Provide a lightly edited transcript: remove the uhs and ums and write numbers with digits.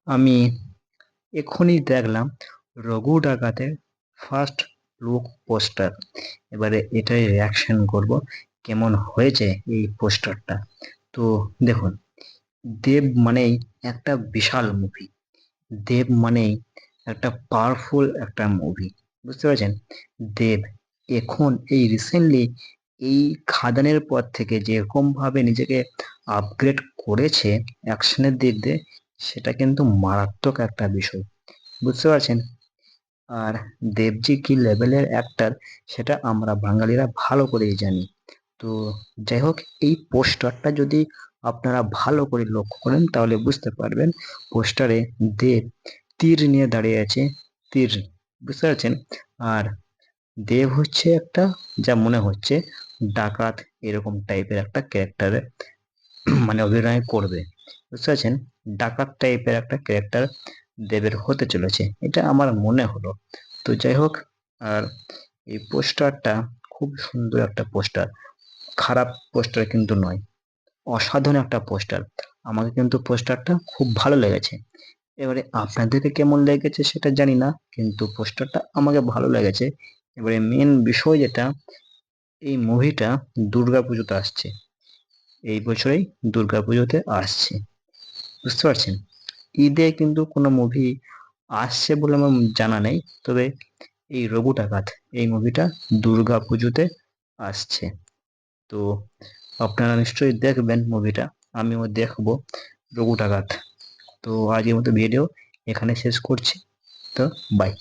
আমি এক্ষুনি দেখলাম রঘু ডাকাতের ফার্স্ট লুক পোস্টার। এবারে এটাই রিয়াকশন করব কেমন হয়েছে এই পোস্টারটা। তো দেখুন, দেব মানেই একটা বিশাল মুভি, দেব মানেই একটা পাওয়ারফুল একটা মুভি, বুঝতে পারছেন? দেব এখন এই রিসেন্টলি এই খাদানের পর থেকে যেরকম ভাবে নিজেকে আপগ্রেড করেছে অ্যাকশনের দিক দিয়ে, সেটা কিন্তু মারাত্মক একটা বিষয়, বুঝতে পারছেন? আর দেবজি কি লেভেলের অ্যাক্টর সেটা আমরা বাঙালিরা ভালো করেই জানি। তো যাই হোক, এই পোস্টারটা যদি আপনারা ভালো করে লক্ষ্য করেন তাহলে বুঝতে পারবেন পোস্টারে দেব তীর নিয়ে দাঁড়িয়ে আছে, তীর, বুঝতে পারছেন? আর দেব হচ্ছে একটা, যা মনে হচ্ছে, ডাকাত এরকম টাইপের একটা ক্যারেক্টারে মানে অভিনয় করবে, বুঝতে পারছেন? ডাকাত টাইপের একটা ক্যারেক্টার দেবের হতে চলেছে, এটা আমার মনে হলো। তো যাই হোক, আর এই পোস্টারটা খুব সুন্দর একটা পোস্টার, খারাপ পোস্টার কিন্তু নয়, অসাধারণ একটা পোস্টার। আমাকে কিন্তু পোস্টারটা খুব ভালো লেগেছে। এবারে আপনাদেরকে কেমন লেগেছে সেটা জানি না, কিন্তু পোস্টারটা আমাকে ভালো লেগেছে। এবারে মেন বিষয় যেটা, এই মুভিটা দুর্গাপুজোতে আসছে, এই বছরেই দুর্গাপুজোতে আসছে, বুঝতে পারছেন? ঈদে কিন্তু কোনো মুভি আসছে বলে আমার জানা নেই, তবে এই রঘু ডাকাত এই মুভিটা দুর্গাপুজোতে আসছে। তো আপনারা নিশ্চয়ই দেখবেন মুভিটা, আমিও দেখবো রঘু ডাকাত। তো আজকের মতো ভিডিও এখানে শেষ করছি। তো বাই।